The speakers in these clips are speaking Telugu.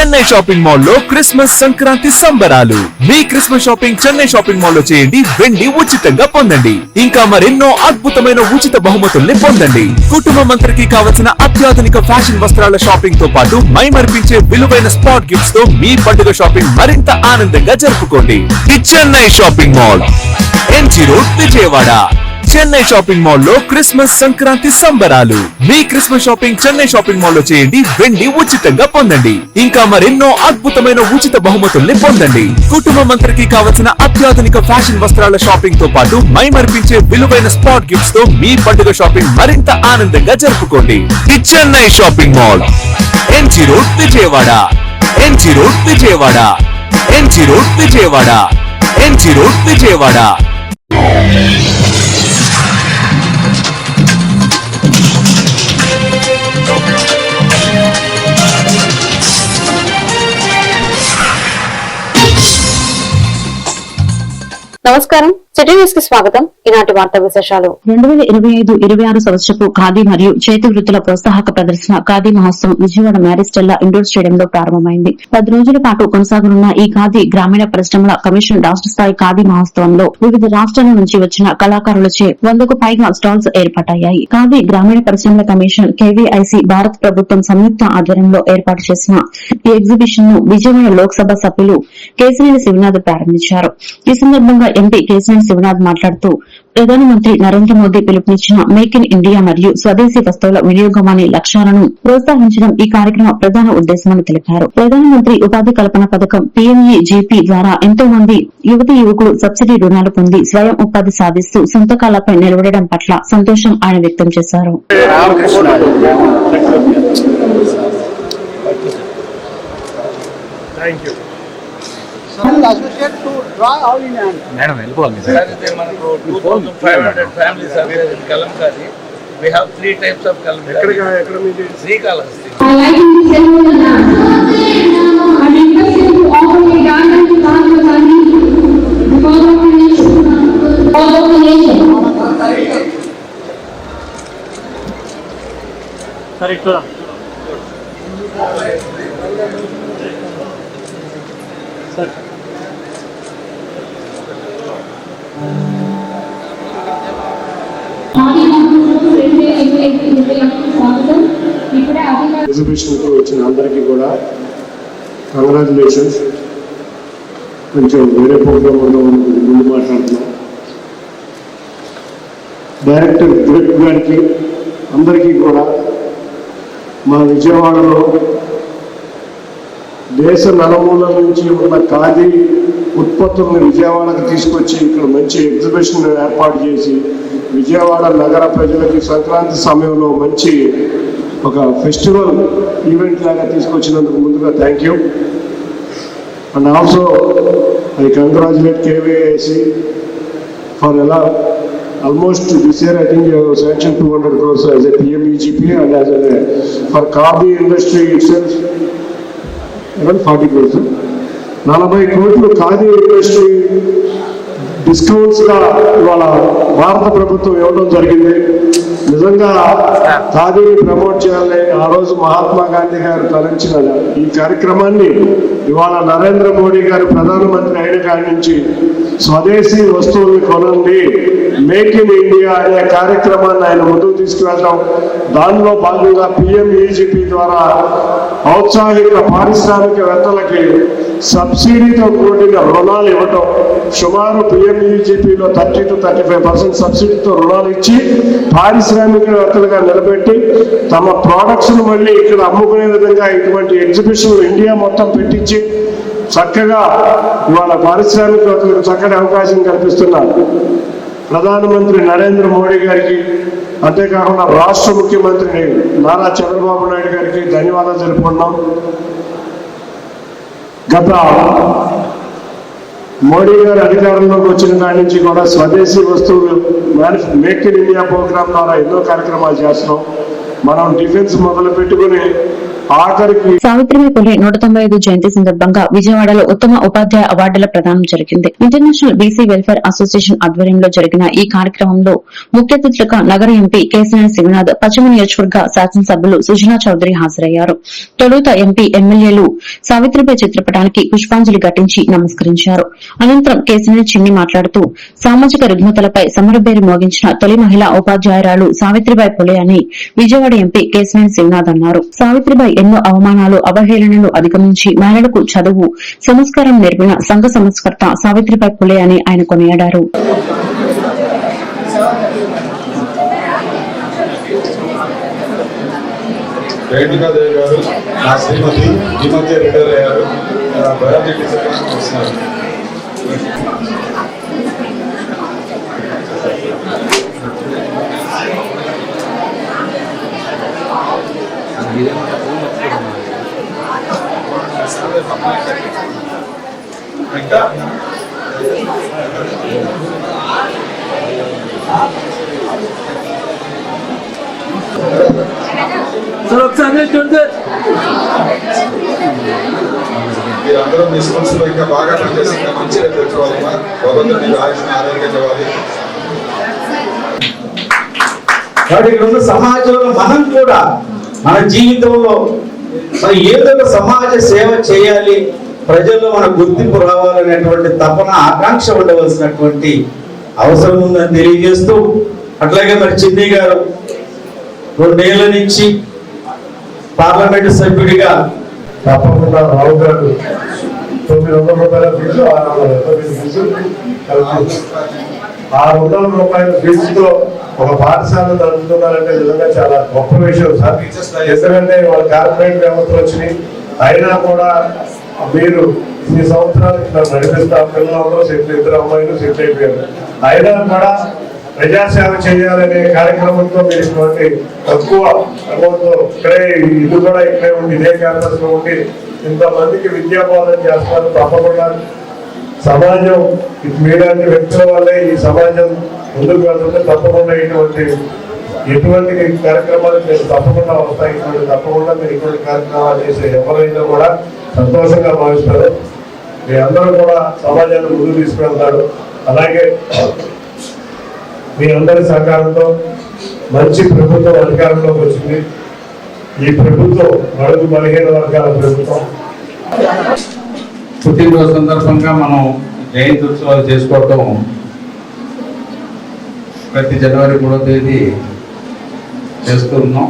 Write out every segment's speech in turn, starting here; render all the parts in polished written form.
చెన్నై షాపింగ్ మాల్ లో క్రిస్మస్ సంక్రాంతి సంబరాలు. మీ Christmas shopping Chennai shopping mall లో చేయండి, వెండి ఉచితంగా పొందండి. ఇంకా మరెన్నో అద్భుతమైన ఉచిత బహుమతుల్ని పొందండి. కుటుంబం అందరికీ కావలసిన అత్యాధునిక ఫ్యాషన్ వస్త్రాల షాపింగ్ తో పాటు మైమర్పించే విలువైన స్పాట్ గిఫ్ట్స్ తో మీ పండుగ షాపింగ్ మరింత ఆనందంగా జరుపుకోండి. The Chennai shopping mall, MG road, Vijayawada. Chennai shopping mall లో క్రిస్మస్ సంక్రాంతి సంబరాలు. మీ Christmas shopping Chennai shopping mall లో చేయండి, వెండి ఉచితంగా పొందండి. ఇంకా మరెన్నో అద్భుతమైన ఉచిత బహుమతుల్ని పొందండి. కుటుంబం అందరికీ కావలసిన అత్యాధునిక ఫ్యాషన్ వస్త్రాల షాపింగ్ తో పాటు మైమర్పించే విలువైన స్పాట్ గిఫ్ట్స్ తో మీ పండుగ షాపింగ్ మరింత ఆనందంగా జరుపుకోండి. The Chennai shopping mall, MG road, Vijayawada. MG road, Vijayawada. MG road, Vijayawada. MG road, Vijayawada. నమస్కారం, సిటీ న్యూస్ కి స్వాగతం. ఈనాటి వార్తా విశేషాలు. 2025-26 సంవత్సరపు ఖాదీ మరియు చేతి వృత్తుల ప్రోత్సాహక ప్రదర్శన ఖాదీ మహోత్సవం విజయవాడ మ్యారిస్టెల్లా ఇండోర్ స్టేడియంలో ప్రారంభమైంది. 10 రోజుల పాటు కొనసాగనున్న ఈ ఖాదీ గ్రామీణ పరిశ్రమల కమిషన్ రాష్ట్ర స్థాయి ఖాదీ మహోత్సవంలో వివిధ రాష్ట్రాల నుంచి వచ్చిన కళాకారులచే 100కు పైగా స్టాల్స్ ఏర్పాటయ్యాయి. ఖాదీ గ్రామీణ పరిశ్రమల కమిషన్ కేవీఐసీ భారత ప్రభుత్వం సంయుక్త ఆధ్వర్యంలో ఏర్పాటు చేసిన ఈ ఎగ్జిబిషన్ ను విజయవాడ లోక్సభ సభ్యులు కేశినేని శివనాథ్ ప్రారంభించారు. ఈ సందర్భంగా ఎంపీ కేశినేని శివనాథ్ మాట్లాడుతూ ప్రధానమంత్రి నరేంద్ర మోదీ పిలుపునిచ్చిన మేక్ ఇన్ ఇండియా మరియు స్వదేశీ వస్తువుల వినియోగం అనే లక్ష్యాలను ప్రోత్సహించడం ఈ కార్యక్రమ ప్రధాన ఉద్దేశమని తెలిపారు. ప్రధానమంత్రి ఉపాధి కల్పన పథకం పీఎంఈజీపీ ద్వారా ఎంతో మంది యువతీ యువకులు సబ్సిడీ రుణాలు పొంది స్వయం ఉపాధి సాధిస్తూ సొంత కాళ్లపై నిలబడడం పట్ల సంతోషం ఆయన వ్యక్తం చేశారు. Madam, welcome. Sir, మనకు 2500 families are there in Kalamkari. We have 3 types of Kalamkari. ఎక్కడ మీది? Srikalahasti. I like to tell you that I request you to offer a garden to Mahatma Gandhi because of the nation. All of the nation. Sir, it's Sir. Exhibition కు వచ్చిన అందరికీ కూడా కంగ్రాచులేషన్స్. కొంచెం వేరే ప్రోగ్రామ్ ముందు మాట్లాడుతున్నాం. డైరెక్టర్ దిలీప్ గారికి అందరికీ కూడా మా విజయవాడలో దేశ నలుమూలల నుంచి ఉన్న ఖాదీ ఉత్పత్తులను విజయవాడకు తీసుకొచ్చి ఇక్కడ మంచి ఎగ్జిబిషన్ ఏర్పాటు చేసి విజయవాడ నగర ప్రజలకి సంక్రాంతి సమయంలో మంచి ఒక ఫెస్టివల్ ఈవెంట్ లాగా తీసుకొచ్చినందుకు ముందుగా thank you. And also I congratulate KVIC for ఎలా almost this year I think you have sanctioned 200 crores as a PMEGP and as a for khadi industry itself around 40 crores. 40 కోట్లు ఖాదీ ఇండస్ట్రీ డిస్కౌంట్స్ గా ఇవాళ భారత ప్రభుత్వం ఇవ్వడం జరిగింది. నిజంగా ఖాదీని ప్రమోట్ చేయాలని ఆ రోజు మహాత్మా గాంధీ గారు తలంచిన ఈ కార్యక్రమాన్ని ఇవాళ నరేంద్ర మోడీ గారు ప్రధానమంత్రి అయిన కాడి నుంచి స్వదేశీ వస్తువుల్ని కొనండి, మేక్ ఇన్ ఇండియా అనే కార్యక్రమాన్ని ఆయన ముందుకు తీసుకువెళ్ళడం, దానిలో భాగంగా పిఎంఈజీపీ ద్వారా ఔత్సాహిక పారిశ్రామికవేత్తలకి సబ్సిడీతో కూడిన రుణాలు ఇవ్వటం, సుమారు పిఎంఈజీపీలో 30 to 35% సబ్సిడీతో రుణాలు ఇచ్చి పారిశ్రామికవేత్తలుగా నిలబెట్టి తమ ప్రోడక్ట్స్ ను మళ్ళీ ఇక్కడ అమ్ముకునే విధంగా ఇటువంటి ఎగ్జిబిషన్ ఇండియా మొత్తం పెట్టించి చక్కగా ఇవాళ పారిశ్రామికవేత్తలకు చక్కటి అవకాశం కల్పిస్తున్నారు. ప్రధానమంత్రి నరేంద్ర మోడీ గారికి, అంతేకాకుండా రాష్ట్ర ముఖ్యమంత్రి నారా చంద్రబాబు నాయుడు గారికి ధన్యవాదాలు తెలుపుకున్నాం. గత మోడీ గారు అధికారంలోకి వచ్చిన కాడి నుంచి కూడా స్వదేశీ వస్తువులు మేక్ ఇన్ ఇండియా ప్రోగ్రాం ద్వారా ఎన్నో కార్యక్రమాలు చేస్తున్నాం. మనం డిఫెన్స్ మొదలు పెట్టుకుని ఆఖరికి సావిత్రిబాయి పులే 195 జయంతి సందర్భంగా విజయవాడలో ఉత్తమ ఉపాధ్యాయ అవార్డుల ప్రదానం జరిగింది. ఇంటర్నేషనల్ బీసీ వెల్ఫేర్ అసోసియేషన్ ఆధ్వర్యంలో జరిగిన ఈ కార్యక్రమంలో ముఖ్య అతిథులుగా నగర ఎంపీ కేశినేని శివనాథ్, పశ్చిమ నియోజకవర్గ శాసనసభ్యులు సుజనా చౌదరి హాజరయ్యారు. తొలుత ఎంపీ, ఎమ్మెల్యేలు సావిత్రిబాయి చిత్రపటానికి పుష్పాంజలి ఘటించి నమస్కరించారు. అనంతరం కేశినేని చిన్ని మాట్లాడుతూ సామాజిక రుగ్మతలపై సమరబేరి మోగించిన తొలి మహిళా ఉపాధ్యాయురాలు సావిత్రిబాయి పులే అని విజయవాడ ఎంపీ కేశినేని శివనాథ్ అన్నారు. సావిత్రిబాయి ఎన్నో అవమానాలు, అవహేళనలు అధిగమించి మహిళలకు చదువు, సంస్కారం నేర్పిన సంఘ సంస్కర్త సావిత్రిబాయి పులే అని ఆయన కొనియాడారు. రేణుకాదేవి గారు, నా శ్రీమతి ఈ మధ్య రిటైర్ అయ్యారు. బయాలజీ డిసిప్లిన్ వస్తున్నారు. ఇంకా మీరందరూ మీ స్కూల్స్ లో ఇంకా బాగా పనిచేసి ఇంకా మంచి రేపు తెచ్చుకోవాలమ్మా. భగవంతుడు మీకు ఆయుష్ను ఆరోగ్యం ఇవ్వాలి. కాబట్టి ఇక్కడ ఉన్న సమాజంలో మనం కూడా మన జీవితంలో మనం ఏదో ఒక సమాజ సేవ చేయాలి, ప్రజల్లో మన గుర్తింపు రావాలనేటువంటి తపన, ఆకాంక్ష ఉండవలసినటువంటి అవసరం ఉందని తెలియజేస్తూ, అట్లాగే మరి చిన్ని గారు 2 ఏళ్ల నుంచి పార్లమెంటు సభ్యుడిగా తప్పకుండా రావు గారు 900 రూపాయల ఫీజు, 670 ఫీజు కలిపి 600 రూపాయల ఫీజుతో ఒక పాఠశాల నడుపుతున్నారంటే నిజంగా చాలా గొప్ప విషయం సార్. ఎందుకంటే వాళ్ళ కార్పొరేట్ వ్యవస్థలు వచ్చినాయి, అయినా కూడా మీరు ఈ సంవత్సరాలు ఇట్లా నడిపిస్తా, పిల్లలందరూ సెటిల్, 2 అమ్మాయిలు సెటిల్ అయిపోయారు. అయినా కూడా ప్రజాసేవ చేయాలనే కార్యక్రమంతో మీరు ఇటువంటి తక్కువ అమౌంట్ ఇక్కడే, ఇది కూడా ఇక్కడే ఉండి ఇదే క్యాంపస్ లో ఉండి ఇంతమందికి విద్యాబోధన చేస్తున్నారు. తప్పకుండా సమాజం మీలాంటి వ్యక్తుల వల్లే ఈ సమాజం ముందుకు వెళ్తుంటే తప్పకుండా ఎటువంటి కార్యక్రమాలు మీరు తప్పకుండా వస్తాయి. తప్పకుండా మీరు ఇటువంటి కార్యక్రమాలు చేసే ఎవరైనా కూడా సంతోషంగా భావిస్తారు. మీ అందరూ కూడా సమాజాన్ని ముందుకు తీసుకువెళ్తారు. అలాగే మీ అందరి సహకారంతో మంచి ప్రభుత్వం అధికారంలోకి వచ్చింది. ఈ ప్రభుత్వం బడుగు బలహీన వర్గాల ప్రభుత్వం. పుట్టినరోజు సందర్భంగా మనం జయంతి ఉత్సవాలు చేసుకోవటం ప్రతి జనవరి 3వ తేదీ చేస్తున్నాం.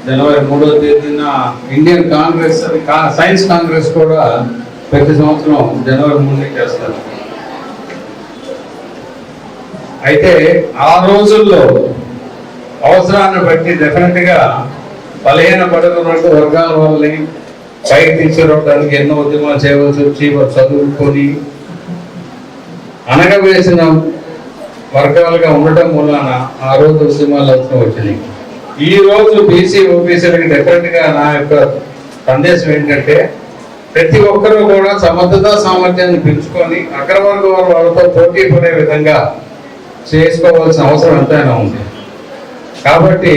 జనవరి 3వ తేదీన ఇండియన్ కాంగ్రెస్, సైన్స్ కాంగ్రెస్ కూడా ప్రతి సంవత్సరం జనవరి 3ని చేస్తారు. అయితే ఆ రోజుల్లో అవసరాన్ని బట్టి డెఫినెట్గా బలహీన పడుతున్న వర్గాల వాళ్ళని పైకి తీసుకురావడానికి ఎన్నో ఉద్యమాలు చేయవలసి వచ్చి, చదువుకొని అనగవేసిన వర్గాలుగా ఉండటం వలన ఆ రోజు ఉద్యమాలు అవసరం వచ్చినాయి. ఈ రోజు బీసీ, ఓబీసీలకి డెఫినెట్గా నా యొక్క సందేశం ఏంటంటే, ప్రతి ఒక్కరూ కూడా సమర్థత, సామర్థ్యాన్ని పెంచుకొని అగ్రవర్గ వాళ్ళతో పోటీ పడే విధంగా చేసుకోవాల్సిన అవసరం ఎంతైనా ఉంది. కాబట్టి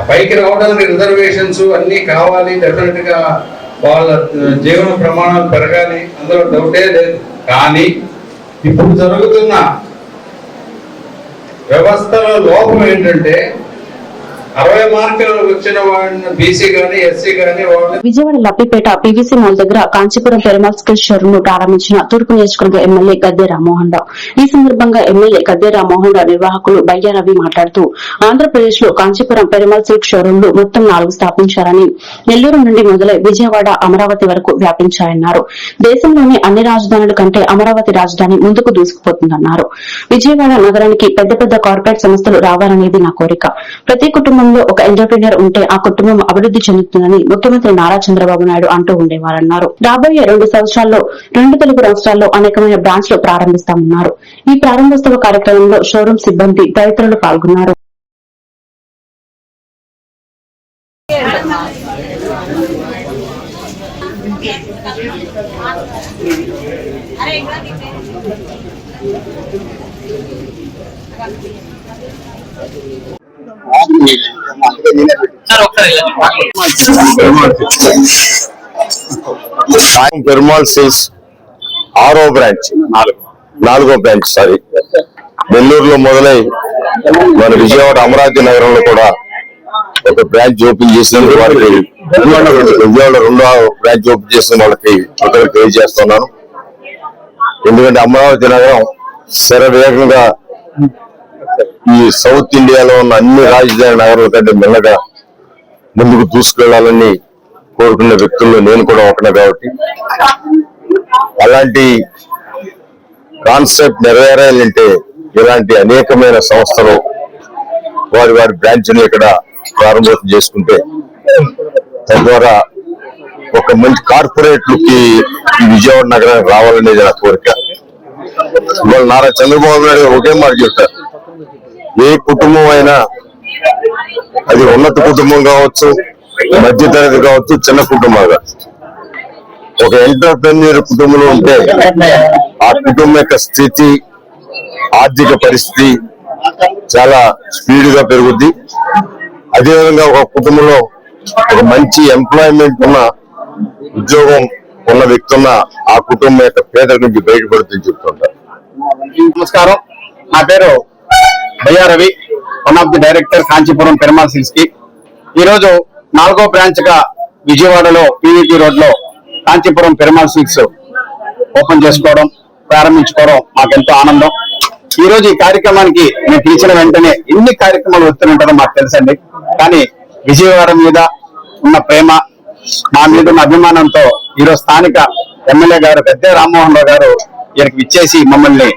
పైకి రావడానికి రిజర్వేషన్స్ అన్నీ కావాలి, డెఫినెట్గా వాళ్ళ జీవన ప్రమాణాలు పెరగాలి, అందులో డౌటే లేదు. కానీ ఇప్పుడు జరుగుతున్న వ్యవస్థల లోపం ఏంటంటే 60 మార్కులు వచ్చిన వాడిని బీసీ గానీ, ఎస్సీ గానీ వాళ్ళు. విజయవాడ లబ్బిపేట పీవీసీ మాల్ దగ్గర కాంచీపురం పెరుమాల్ స్కిల్స్ షోరూమ్ ను ప్రారంభించిన తూర్పు నియోజకవర్గ ఎమ్మెల్యే గద్దె రామ్మోహన్ రావు. ఈ సందర్భంగా ఎమ్మెల్యే గద్దె రామ్మోహన్ రావు నిర్వాహకులు బయ్య రవి మాట్లాడుతూ, ఆంధ్రప్రదేశ్ లో కాంచీపురం పెరుమాల్ సిల్క్ షోరూంలు మొత్తం 4 స్థాపించారని, నెల్లూరు నుండి మొదలై విజయవాడ, అమరావతి వరకు వ్యాపించాయన్నారు. దేశంలోని అన్ని రాజధానుల కంటే అమరావతి రాజధాని ముందుకు దూసుకుపోతుందన్నారు. విజయవాడ నగరానికి పెద్ద పెద్ద కార్పొరేట్ సంస్థలు రావాలనేది నా కోరిక. ప్రతి కుటుంబంలో ఒక ఎంటర్ప్రీనర్ ఉంటే ఆ కుటుంబం అభివృద్ధి చెందుతుందని ముఖ్యమంత్రి నారా చంద్రబాబు నాయుడు అంటూ ఉండేవారన్నారు. రాబోయే 2 సంవత్సరాల్లో 2 తెలుగు రాష్ట్రాల్లో అనేకమైన బ్రాంచ్లు ప్రారంభిస్తామన్నారు. ఈ ప్రారంభోత్సవ కార్యక్రమంలో షోరూం సిబ్బంది, తదితరులు పాల్గొన్నారు. పెరుమాళ్ సిల్స్ 6వ బ్రాంచ్ 4వ బ్రాంచ్ నెల్లూరులో మొదలై మన విజయవాడ అమరావతి నగరంలో కూడా ఒక బ్రాంచ్ ఓపెన్ చేసినందుకు వారికి విజయవాడ 2వ బ్రాంచ్ ఓపెన్ చేసిన వాళ్ళకి తెలియజేస్తున్నాను. ఎందుకంటే అమరావతి నగరం శరవేగంగా ఈ సౌత్ ఇండియాలో ఉన్న అన్ని రాజధాని నగరాల కంటే మెల్లగా ముందుకు దూసుకెళ్లాలని కోరుకునే వ్యక్తుల్లో నేను కూడా ఒకనే కాబట్టి అలాంటి కాన్సెప్ట్ నెరవేరాలంటే ఇలాంటి అనేకమైన సంస్థలు వారి బ్రాంచ్ని ఇక్కడ ప్రారంభోత్సవం చేసుకుంటే తద్వారా ఒక మంచి కార్పొరేట్ లుక్ ఈ విజయవాడ నగరానికి రావాలనేది నా కోరిక. ఇవాళ నారా చంద్రబాబు నాయుడు ఒకే మాట చెప్తారు, ఏ కుటుంబం అయినా అది ఉన్నత కుటుంబం కావచ్చు, మధ్యతరగతి కావచ్చు, చిన్న కుటుంబాలు ఒక ఎంటర్ప్రెన్యూర్ కుటుంబంలో ఉంటే ఆ కుటుంబం యొక్క స్థితి, ఆర్థిక పరిస్థితి చాలా స్పీడ్ గా పెరుగుద్ది. అదేవిధంగా ఒక కుటుంబంలో ఒక మంచి ఎంప్లాయ్మెంట్ ఉన్న ఉద్యోగం ఉన్న వ్యక్తి ఉన్న ఆ కుటుంబం యొక్క పేదల నుంచి బయటపడుతుందని చెప్తుంటారు. నమస్కారం, నా పేరు Bayya Ravi, one of the director Kanchipuram Perumal silks కి. ఈరోజు 4వ బ్రాంచ్ గా విజయవాడలో పీవీపీ రోడ్ లో కాంచీపురం పెరుమాళ్ సిల్స్ ఓపెన్ చేసుకోవడం, ప్రారంభించుకోవడం మాకెంతో ఆనందం. ఈ రోజు ఈ కార్యక్రమానికి మేము పిలిచిన వెంటనే ఎన్ని కార్యక్రమాలు వస్తుంటారో మాకు తెలుసండి. కానీ విజయవాడ మీద ఉన్న ప్రేమ, మా మీద ఉన్న అభిమానంతో ఈరోజు స్థానిక ఎమ్మెల్యే గారు పెద్ద రామ్మోహన్ రావు గారు ఇక్కడికి ఇచ్చేసి మమ్మల్ని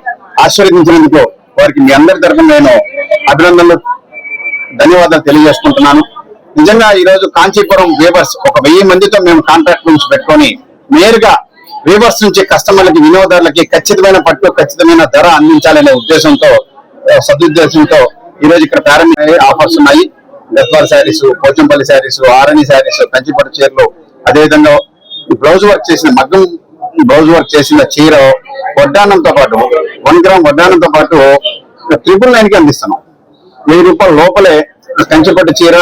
ఆశీర్వదించినందుకు వారికి మీ అందరి తరఫున నేను అభినందనలు, ధన్యవాదాలు తెలియజేసుకుంటున్నాను. నిజంగా ఈ రోజు కాంచీపురం వీవర్స్ ఒక 1000 మందితో మేము కాంట్రాక్ట్ నుంచి పెట్టుకొని నేరుగా వీవర్స్ నుంచి కస్టమర్లకి, వినియోగదారులకి ఖచ్చితమైన పట్టు, ఖచ్చితమైన ధర అందించాలనే ఉద్దేశంతో, సదుద్దేశంతో ఈ రోజు ఇక్కడ ప్రారంభమైన ఆఫర్స్ ఉన్నాయి. గద్వాల్ శారీస్, పోచంపల్లి శారీస్, ఆరణి శారీస్, కంచిపట్టు చీరలు, అదేవిధంగా బ్లౌజ్ వర్క్ చేసిన మగ్గం బ్లౌజ్ వర్క్ చేసిన చీర వడ్డానంతో పాటు 1 గ్రామ్ వడ్డానంతో పాటు 999 కి అందిస్తున్నాం. 1000 రూపాయల లోపలే కంచిపట్టు చీర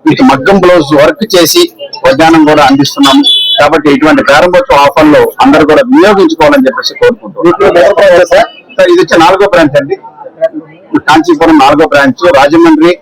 మీకు మగ్గం బ్లౌజ్ వర్క్ చేసి వడ్డానం కూడా అందిస్తున్నాము. కాబట్టి ఇటువంటి ప్రారంభోత్సవ ఆఫర్లు అందరూ కూడా వినియోగించుకోవాలని చెప్పేసి కోరుకుంటున్నాం. సార్ ఇది వచ్చే 4వ బ్రాంచ్ అండి. కాంచీపురం 4వ బ్రాంచ్, రాజమండ్రి,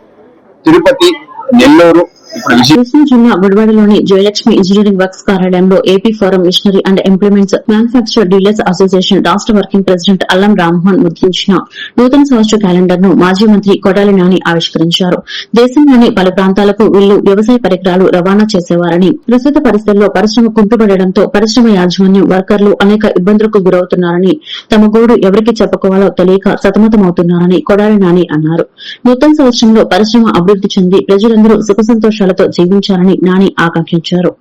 తిరుపతి, నెల్లూరు. కృష్ణా జిల్లా గుడివాడలోని జయలక్ష్మి ఇంజనీరింగ్ వర్క్స్ కార్యాలయంలో AP forum machinery and implements manufacture dealers association రాష్ట్ర వర్కింగ్ ప్రెసిడెంట్ అల్లం రామ్మోహన్ ముద్రించిన నూతన సంవత్సర క్యాలెండర్ ను మాజీ మంత్రి కొడాలి నాని ఆవిష్కరించారు. దేశంలోని పలు ప్రాంతాలకు వీళ్లు వ్యవసాయ పరికరాలు రవాణా చేసేవారని, ప్రస్తుత పరిస్థితుల్లో పరిశ్రమ కుంటుపడడంతో పరిశ్రమ యాజమాన్యం, వర్కర్లు అనేక ఇబ్బందులకు గురవుతున్నారని, తమ గోడు ఎవరికి చెప్పుకోవాలో తెలియక సతమతమవుతున్నారని కొడాలి నాని అన్నారు. నూతన సంవత్సరంలో పరిశ్రమ అభివృద్ది చెంది ప్రజలందరూ సుఖ సంతోషాలతో జీవించాలని నాని ఆకాంక్షించారు.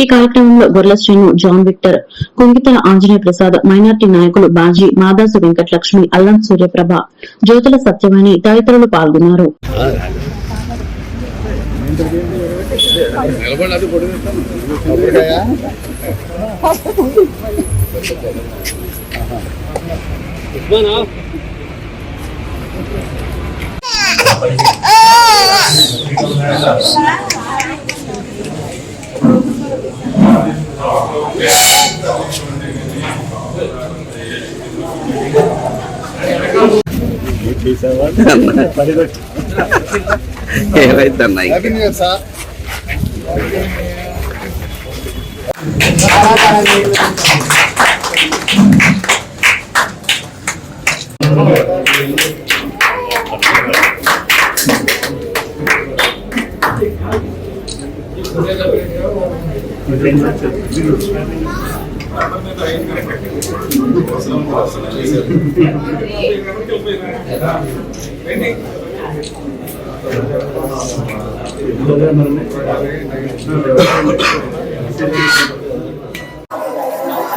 ఈ కార్యక్రమంలో Gorla Srinu, John Victor, Kungithala Anjaneya Prasad, minority నాయకులు బాజీ, మాదాసు వెంకటలక్ష్మి, అల్లం సూర్యప్రభ, జ్యోతుల సత్యవాణి తదితరులు పాల్గొన్నారు. ఏమైందన్నా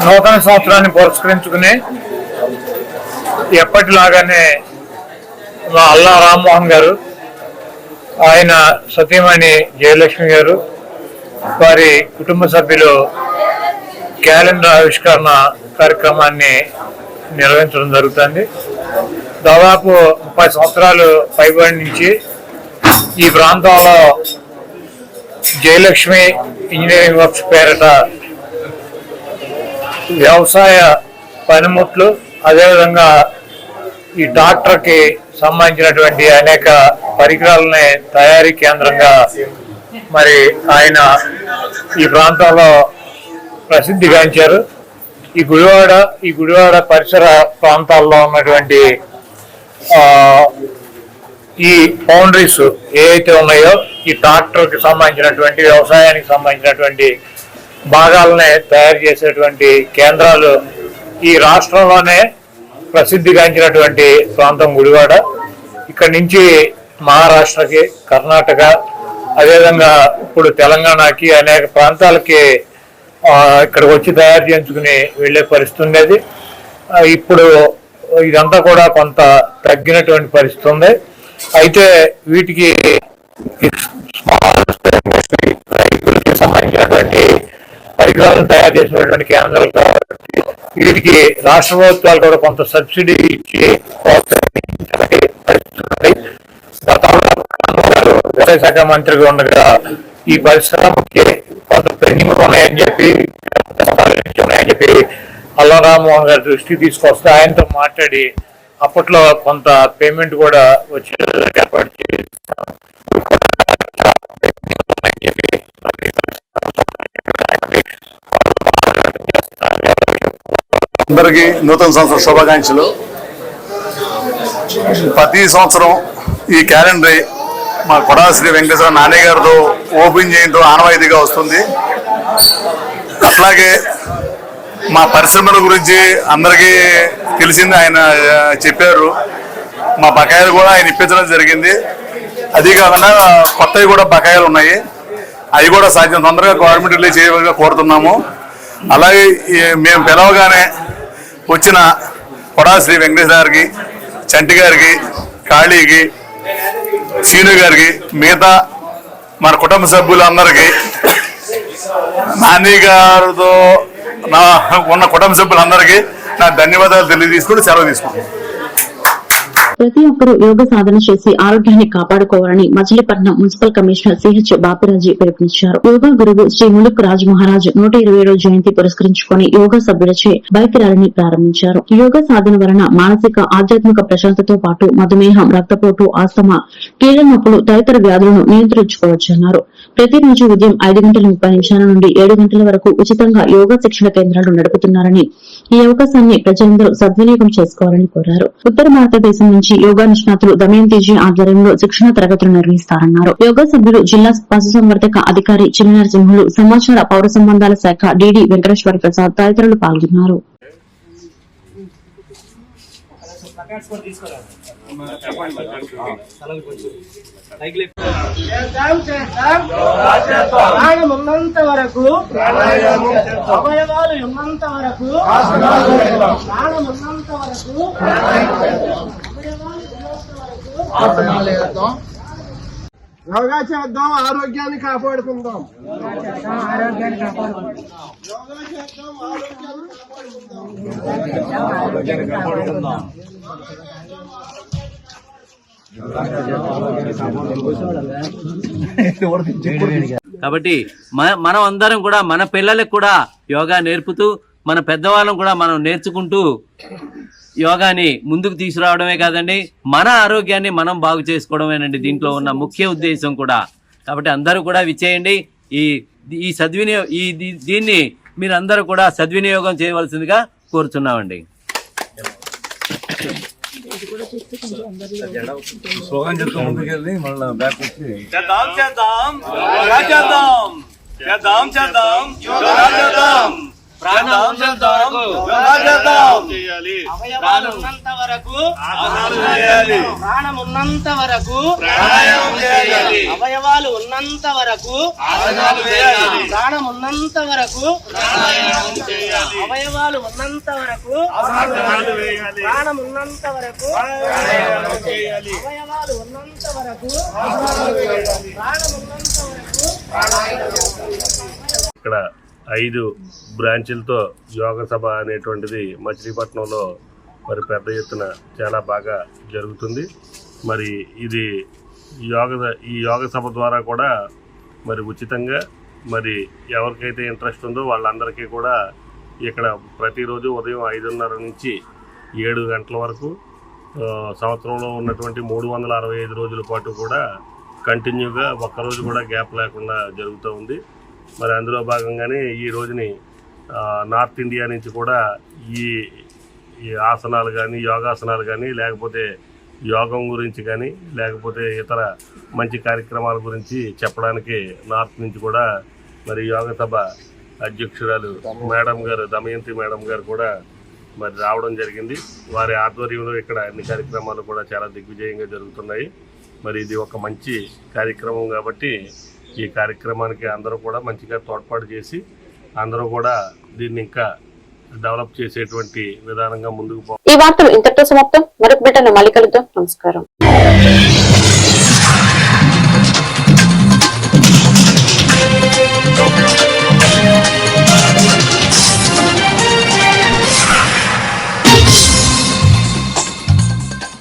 నూతన సంవత్సరాన్ని పురస్కరించుకుని ఎప్పటిలాగానే అల్లా రామ్మోహన్ గారు, ఆయన సతీమణి జయలక్ష్మి గారు, వారి కుటుంబ సభ్యులు క్యాలెండర్ ఆవిష్కరణ కార్యక్రమాన్ని నిర్వహించడం జరుగుతుంది. దాదాపు 30 సంవత్సరాలు పైబడి నుంచి ఈ ప్రాంతంలో జయలక్ష్మి ఇంజనీరింగ్ వర్క్స్ పేరిట వ్యవసాయ పనిముట్లు, అదేవిధంగా ఈ డాక్టర్కి సంబంధించినటువంటి అనేక పరికరాలని తయారీ కేంద్రంగా మరి ఆయన ఈ ప్రాంతంలో ప్రసిద్ధిగాంచారు. ఈ గుడివాడ పరిసర ప్రాంతాల్లో ఉన్నటువంటి ఈ బౌండరీస్ ఏవైతే ఉన్నాయో ఈ ట్రాక్టర్కి సంబంధించినటువంటి వ్యవసాయానికి సంబంధించినటువంటి భాగాలనే తయారు చేసేటువంటి కేంద్రాలు ఈ రాష్ట్రంలోనే ప్రసిద్ధిగాంచినటువంటి ప్రాంతం గుడివాడ. ఇక్కడి నుంచి మహారాష్ట్రకి, కర్ణాటక, అదేవిధంగా ఇప్పుడు తెలంగాణకి అనేక ప్రాంతాలకి ఇక్కడికి వచ్చి తయారు చేయించుకుని వెళ్ళే పరిస్థితి ఉండేది. ఇప్పుడు ఇదంతా కూడా కొంత తగ్గినటువంటి పరిస్థితి ఉంది. అయితే వీటికి సంబంధించినటువంటి పరికరాలను తయారు చేసినటువంటి కేంద్రాలు కాబట్టి వీటికి రాష్ట్ర ప్రభుత్వాలు కూడా కొంత సబ్సిడీ ఇచ్చి ప్రోత్సహించే పరిస్థితి ఉంది. గతంలో వ్యవసాయ శాఖ మంత్రిగా ఉండగా ఈ పరిశ్రమకి కొంత పెండింగ్ ఉన్నాయని చెప్పి అల్లం రామ్మోహన్ గారి దృష్టికి తీసుకొస్తే ఆయనతో మాట్లాడి అప్పట్లో కొంత పేమెంట్ కూడా వచ్చే ఏర్పాటు చేస్తాం. అందరికీ నూతన సంవత్సర శుభాకాంక్షలు. ప్రతి సంవత్సరం ఈ క్యాలెండర్ మా కొడాలి శ్రీ వెంకటేశ్వర నాని గారితో ఓపెన్ చేయడం ఆనవాయితీగా వస్తుంది. అట్లాగే మా పరిశ్రమల గురించి అందరికీ తెలిసింది, ఆయన చెప్పారు. మా బకాయిలు కూడా ఆయన ఇప్పించడం జరిగింది. అది కాకుండా కొత్తవి కూడా బకాయిలు ఉన్నాయి, అవి కూడా సాధ్యం తొందరగా గవర్నమెంట్ రిలీజ్ చేయగా కోరుతున్నాము. అలాగే మేము పిలవగానే వచ్చిన కొడాలి శ్రీ వెంకటేశ్వర గారికి, చంటి గారికి, కాళీకి, సీను గారికి, మిగతా మన కుటుంబ సభ్యులందరికీ, నాని గారితో ఉన్న కుటుంబ సభ్యులందరికీ నా ధన్యవాదాలు తెలియజేసుకుంటూ సెలవు తీసుకుంటాను. ప్రతి ఒక్కరూ యోగ సాధన చేసి ఆరోగ్యాన్ని కాపాడుకోవాలని Machilipatnam municipal commissioner CH Bapiraju పిలుపునిచ్చారు. యోగా గురువు శ్రీ ములుక్ రాజ్ మహారాజ్ 127వ జయంతి పురస్కరించుకుని యోగా సభ్యులచే బైక్ ర్యాలీని ప్రారంభించారు. యోగా సాధన వలన మానసిక, ఆధ్యాత్మిక ప్రశాంతతో పాటు మధుమేహం, రక్తపోటు, ఆస్తమా, కీళ్ల నొప్పులు తదితర వ్యాధులను నియంత్రించుకోవచ్చన్నారు. ప్రతిరోజు ఉదయం 5:30 నుండి 7 గంటల వరకు ఉచితంగా యోగా శిక్షణ కేంద్రాలు నడుపుతున్నారని, ఈ అవకాశాన్ని ప్రజలందరూ సద్వినియోగం చేసుకోవాలని కోరారు. ఉత్తర భారతదేశం నుంచి యోగా నిష్ణాతులు దమయంతిజీ ఆధ్వర్యంలో శిక్షణ తరగతులు నిర్వహిస్తారన్నారు. యోగా సభ్యులు జిల్లా పశుసంవర్ధక అధికారి చిన్న నరసింహులు, సమాచార పౌర సంబంధాల శాఖ డీడీ వెంకటేశ్వర ప్రసాద్ తదితరులు పాల్గొన్నారు. ప్రాణం ఉన్నంత వరకు, అవయవాలు ఉన్నంత వరకు, ప్రాణం ఉన్నంత వరకు, యోగా చేద్దాం, ఆరోగ్యాన్ని కాపాడుకుందాం. కాబట్టి మనం అందరం కూడా మన పిల్లలకు కూడా యోగా నేర్పుతూ, మన పెద్దవాళ్ళం కూడా మనం నేర్చుకుంటూ యోగాని ముందుకు తీసుకురావడమే కాదండి, మన ఆరోగ్యాన్ని మనం బాగు చేసుకోవడమేనండి దీంట్లో ఉన్న ముఖ్య ఉద్దేశం కూడా. కాబట్టి అందరూ కూడా విచ్చేయండి. ఈ దీన్ని మీరందరూ కూడా సద్వినియోగం చేయవలసిందిగా కోరుతున్నామండి. ప్రాణం ఉన్నంత వరకు, అవయవాలు ఉన్నంత వరకు, ప్రాణం ఉన్నంత వరకు, అవయవాలు ఉన్నంత వరకు, ప్రాణం ఉన్నంత వరకు, అవయవాలు ఉన్నంత వరకు, ప్రాణం ఉన్నంత వరకు, అవయవాలు ఉన్నంత వరకు, ప్రాణం ఉన్నంత వరకు. ఇక్కడ 5 బ్రాంచీలతో యోగ సభ అనేటువంటిది మచిలీపట్నంలో మరి పెద్ద ఎత్తున చాలా బాగా జరుగుతుంది. మరి ఇది ఈ యోగ సభ ద్వారా కూడా మరి ఉచితంగా మరి ఎవరికైతే ఇంట్రెస్ట్ ఉందో వాళ్ళందరికీ కూడా ఇక్కడ ప్రతిరోజు ఉదయం 5:30 నుంచి 7 గంటల వరకు సంవత్సరంలో ఉన్నటువంటి 365 రోజుల పాటు కూడా కంటిన్యూగా ఒక్కరోజు కూడా గ్యాప్ లేకుండా జరుగుతూ ఉంది. మరి అందులో భాగంగానే ఈ రోజుని నార్త్ ఇండియా నుంచి కూడా ఈ ఆసనాలు కానీ యోగాసనాలు కానీ లేకపోతే యోగం గురించి కానీ లేకపోతే ఇతర మంచి కార్యక్రమాల గురించి చెప్పడానికి నార్త్ నుంచి కూడా మరి యోగ సభ అధ్యక్షురాలు మేడం గారు దమయంతి మేడం గారు కూడా మరి రావడం జరిగింది. వారి ఆధ్వర్యంలో ఇక్కడ అన్ని కార్యక్రమాలు కూడా చాలా దిగ్విజయంగా జరుగుతున్నాయి. మరి ఇది ఒక మంచి కార్యక్రమం కాబట్టి ఈ కార్యక్రమానికి అందరూ కూడా మంచిగా తోడ్పాటు చేసి అందరూ కూడా దీన్ని ఇంకా డెవలప్ చేసేటువంటి విధానంగా ముందుకు ఈ వార్తలు ఇంతటితో సమాప్తం. మరొక బిడ్డను మళ్ళీ కలుద్దాం. నమస్కారం.